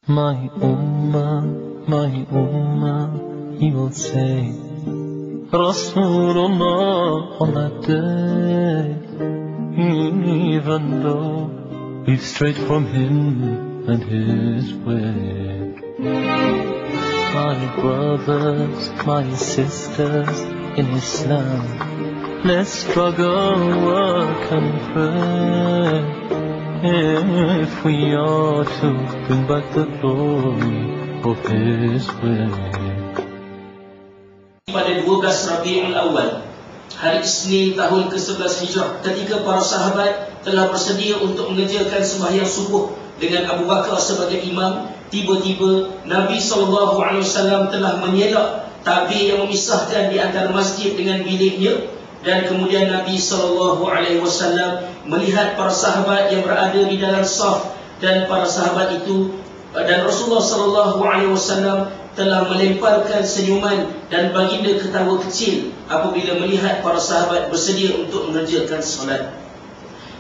my ummah, he will say, Rasulullah on that day, even though we've strayed from him and his way. My brothers, my sisters in Islam, let's struggle, work and pray, if we are to bring back the glory of his way. Pada 12 Rabiul Awal, hari Isnin tahun ke-11 Hijrah, ketika para sahabat telah bersedia untuk mengerjakan sembahyang subuh dengan Abu Bakar sebagai imam, tiba-tiba Nabi SAW telah menyelak tabir yang memisahkan di antara masjid dengan biliknya, dan kemudian Nabi SAW melihat para sahabat yang berada di dalam saf, dan para sahabat itu dan Rasulullah SAW telah melemparkan senyuman dan baginda ketawa kecil apabila melihat para sahabat bersedia untuk mengerjakan solat.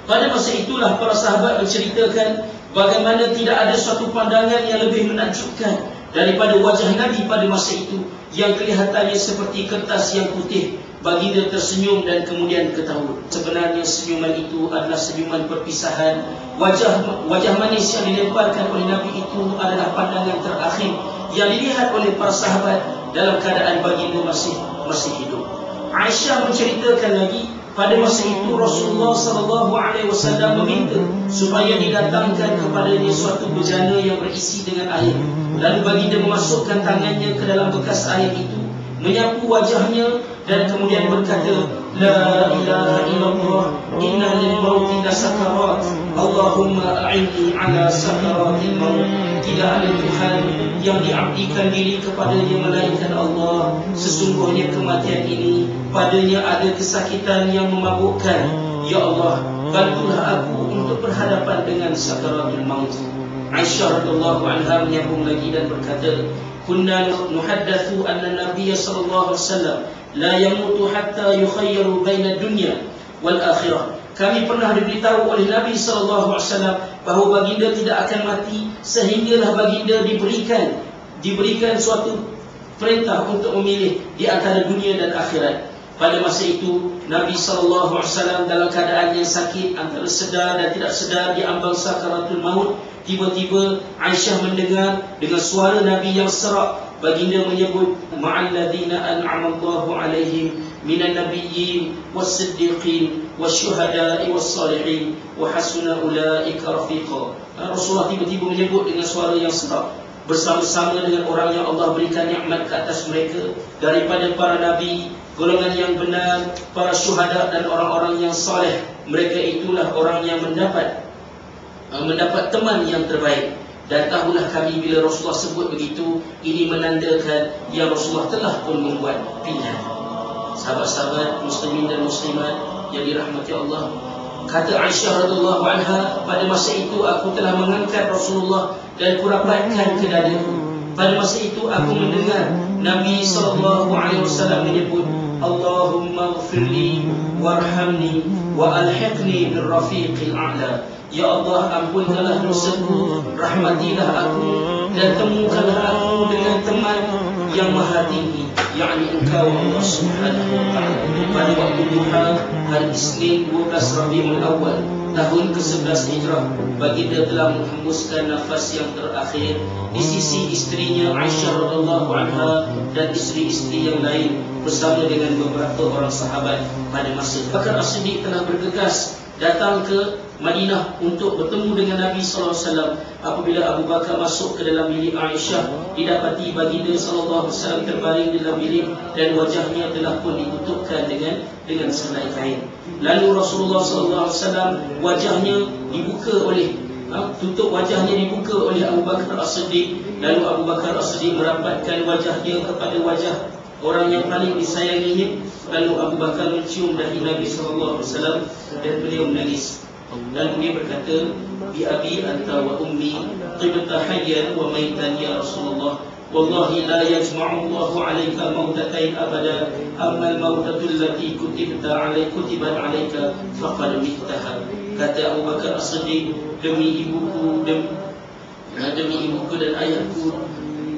Pada masa itulah para sahabat menceritakan bagaimana tidak ada suatu pandangan yang lebih menakjubkan daripada wajah Nabi pada masa itu, yang kelihatannya seperti kertas yang putih. Baginda tersenyum dan kemudian ketawa. Sebenarnya senyuman itu adalah senyuman perpisahan. Wajah manis yang dilemparkan oleh Nabi itu adalah pandangan terakhir yang dilihat oleh para sahabat dalam keadaan baginda masih hidup. Aisyah menceritakan lagi, pada masa itu Rasulullah SAW meminta supaya didatangkan kepadanya suatu bejana yang berisi dengan air. Lalu baginda memasukkan tangannya ke dalam bekas air itu, menyapu wajahnya dan kemudian berkata, La ilaha illallah, inna lil mauti lasakarat, Allahumma a'inni ala sakaratil maut. Tidak ada Tuhan yang diabdikan diri kepadanya melainkan Allah. Sesungguhnya kematian ini padanya ada kesakitan yang memabukkan. Ya Allah, bantulah aku untuk berhadapan dengan sakaratul maut. Aisyah radhiyallahu anha menyambung lagi dan berkata, Kunna nuhaddathu anna Nabiya sallallahu alaihi wasallam la yamutu hatta yukhayyaru baina dunya wal akhirah. Kami pernah diberitahu oleh Nabi sallallahu alaihi wasallam bahawa baginda tidak akan mati sehinggalah baginda diberikan suatu perintah untuk memilih di antara dunia dan akhirat. Pada masa itu Nabi sallallahu alaihi wasallam dalam keadaan yang sakit, antara sedar dan tidak sedar di ambang sakaratul maut. Tiba-tiba Aisyah mendengar dengan suara Nabi yang serak, baginda menyebut, ma'alladhina an'amallahu alaihim minan nabiyyin was-siddiqin wasyuhada'i was-salihin wa hasuna ulaika rafiqa. Rasulullah tiba-tiba menyebut dengan suara yang serak, bersama-sama dengan orang yang Allah berikan nikmat ke atas mereka daripada para nabi, golongan yang benar, para syuhada dan orang-orang yang saleh. Mereka itulah orang yang mendapat teman yang terbaik. Dan tahulah kami bila Rasulullah sebut begitu, ini menandakan yang Rasulullah telah pun membuat pilihan. Sahabat-sahabat muslimin dan muslimat yang dirahmati Allah, kata Aisyah radhiyallahu anha, pada masa itu aku telah mengangkat Rasulullah dan kurapatkan ke dadaku. Pada masa itu aku mendengar Nabi sallallahu alaihi wasallam menyebut, Allahumma ighfirli warhamni wa alhiqni bir rafiqil a'la. Ya Allah, ampunkanlah dosaku, rahmatilah aku dan temukanlah aku dengan teman yang maha tinggi, yakni Engkau Allah Subhanahu wa ta'ala. Pada waktu duha hari Isnin 12 Rabiul Awal tahun ke-11 Hijrah, baginda telah menghembuskan nafas yang terakhir di sisi isterinya Aisyah radhiyallahu anha dan isteri-isteri yang lain bersama dengan beberapa orang sahabat. Pada masa Bakar As-Siddiq telah bergegas datang ke Madinah untuk bertemu dengan Nabi SAW. Apabila Abu Bakar masuk ke dalam bilik Aisyah, didapati baginda SAW terbaring di dalam bilik dan wajahnya telah pun ditutupkan dengan selai kain. Lalu Rasulullah SAW wajahnya dibuka oleh Abu Bakar As-Siddiq. Lalu Abu Bakar As-Siddiq merapatkan wajahnya kepada wajah orang yang paling disayanginya. Lalu Abu Bakar mencium dahi Nabi SAW dan beliau menangis. Lalu dia berkata, Bi abi anta wa ummi tibta hayyan wa maitan ya Rasulullah, wallahi la yajma'u Allahu 'alaika mautatain abada, amma al-mautatu allati kutibat 'alaika faqad mittaha. Kata Abu Bakar As-Siddiq, demi ibuku Demi ibuku dan ayahku,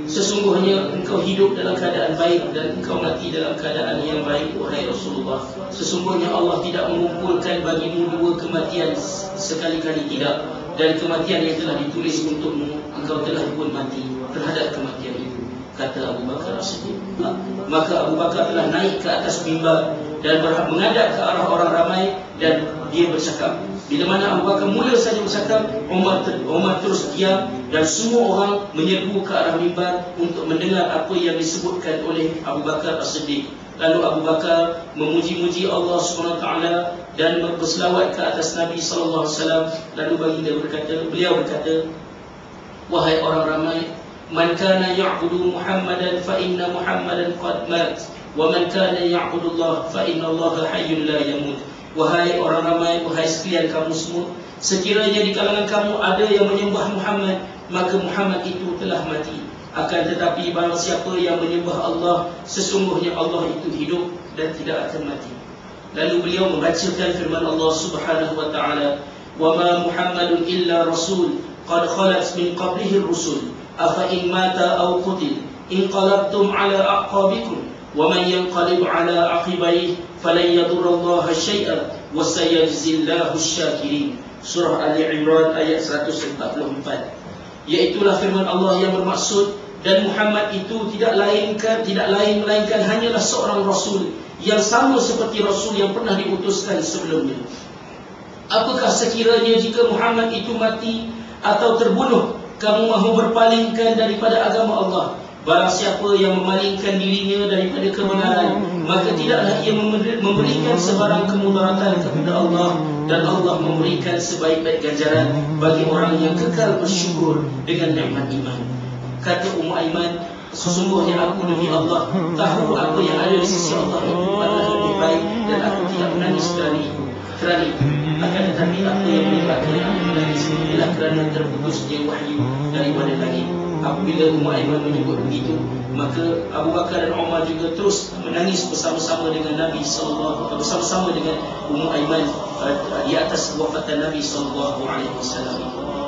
sesungguhnya engkau hidup dalam keadaan baik dan engkau mati dalam keadaan yang baik, wahai Rasulullah. Sesungguhnya Allah tidak mengumpulkan bagimu dua kematian sekali-kali, tidak. Dan kematian yang telah ditulis untukmu, engkau telah pun mati terhadap kematian itu, kata Abu Bakar As-Siddiq. Maka Abu Bakar telah naik ke atas mimbar dan menghadap ke arah orang ramai, dan dia bercakap. Bila mana Abu Bakar mula saja bercakap, Umar terus diam, dan semua orang menyerbu ke arah mimbar untuk mendengar apa yang disebutkan oleh Abu Bakar As-Siddiq. Lalu Abu Bakar memuji-muji Allah SWT dan berselawat ke atas Nabi SAW. Lalu beliau berkata, wahai orang ramai, man kana ya'budu Muhammadan fa inna Muhammadan qad mat, wa man kana ya'budu Allah fa inna Allah hayyun la yamut. Wahai orang ramai, wahai sekalian kamu semua, sekiranya di kalangan kamu ada yang menyembah Muhammad, maka Muhammad itu telah mati. Akan tetapi barang siapa yang menyembah Allah, sesungguhnya Allah itu hidup dan tidak akan mati. Lalu beliau membacakan firman Allah Subhanahu wa taala, wa ma Muhammadun illa rasul qad khalat min qablihi ar-rusul afa in mata aw qutil inqalabtum ala aqabikum wa man yanqalib ala aqibaihi falan yadurrallaha syai'an wa sayajzillahu asy-syakirin. Surah Ali Imran ayat 144. Iaitulah firman Allah yang bermaksud, dan Muhammad itu tidak lain melainkan hanyalah seorang rasul yang sama seperti rasul yang pernah diutuskan sebelumnya. Apakah sekiranya jika Muhammad itu mati atau terbunuh, kamu mahu berpalingkan daripada agama Allah? Barang siapa yang memalingkan dirinya daripada kebenaran, maka tidaklah ia memberikan sebarang kemudaratan kepada Allah, dan Allah memberikan sebaik-baik ganjaran bagi orang yang kekal bersyukur dengan nikmat iman. Kata Ummu Aiman, sesungguhnya aku demi Allah tahu apa yang ada di sisi Allah itu adalah lebih baik, dan aku tidak menangis kerana itu. Akan tetapi apa yang menyebabkan aku menangis ialah kerana terputusnya wahyu daripada langit. Apabila Ummu Aiman menyebut begitu, maka Abu Bakar dan Umar juga terus menangis bersama-sama dengan Nabi sallallahu bersama-sama dengan Ummu Aiman di atas wafatan Nabi sallallahu alaihi wasallam.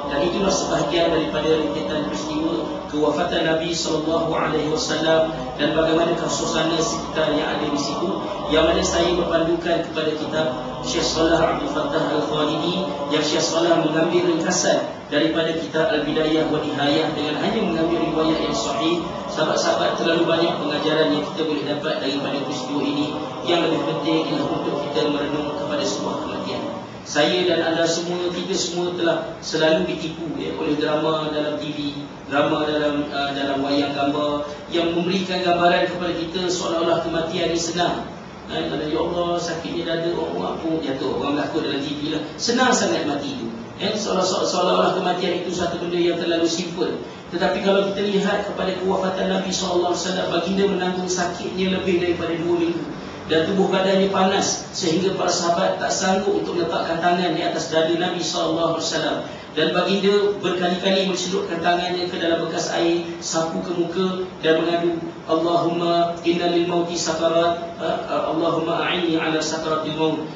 Dan itulah sebahagian daripada rintitan peristiwa kewafatan Nabi sallallahu alaihi wasallam dan bagaimanakah suasana sekitar yang ada di situ, yang mana saya berpandukan kepada kitab Syekh Salah Abdul Fattah Al-Khalidi, yang Syekh Salah mengambil ringkasan daripada kitab Al-Bidayah wa Nihayah dengan hanya mengambil riwayat yang sahih. Sahabat-sahabat, terlalu banyak pengajaran yang kita boleh dapat daripada peristiwa ini. Yang lebih penting ialah untuk kita merenung kepada sebuah kematian. Saya dan anda semua, kita semua telah selalu ditipu oleh drama dalam TV, drama dalam wayang gambar yang memberikan gambaran kepada kita seolah-olah kematian ini senang. Ya Allah, sakitnya dada, orang apa jatuh, orang berlakon dalam TV lah. Senang sangat mati itu. Seolah-olah kematian itu satu benda yang terlalu simple. Tetapi kalau kita lihat kepada kewafatan Nabi SAW, baginda menanggung sakitnya lebih daripada 2 minggu. Dan tubuh badannya panas sehingga para sahabat tak sanggup untuk meletakkan tangan di atas dada Nabi SAW. Dan baginda berkali-kali mencelupkan tangannya ke dalam bekas air, sapu ke muka dan mengadu, Allahumma inna lil mauti sakarat, Allahumma a'inni ala sakaratil maut.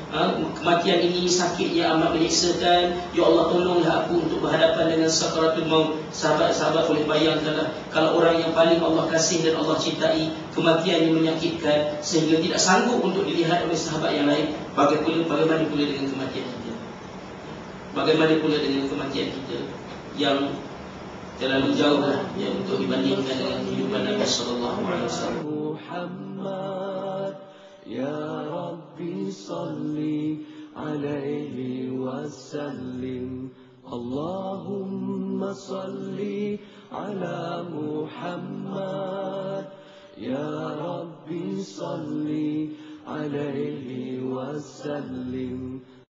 Kematian ini sakitnya amat menyiksakan, ya Allah tolonglah aku untuk berhadapan dengan sakaratul maut. Sahabat-sahabat boleh bayangkanlah, kalau orang yang paling Allah kasih dan Allah cintai, kematian yang menyakitkan sehingga tidak sanggup untuk dilihat oleh sahabat yang lain, bagaimana pula dengan kematian kita? Bagaimana pula dengan kematian kita yang terlalu jauh lah ya, untuk dibandingkan dengan kehidupan Nabi sallallahu alaihi wasallam. Muhammad ya Rabbi salli alaihi wasallim, Allahumma salli ala Muhammad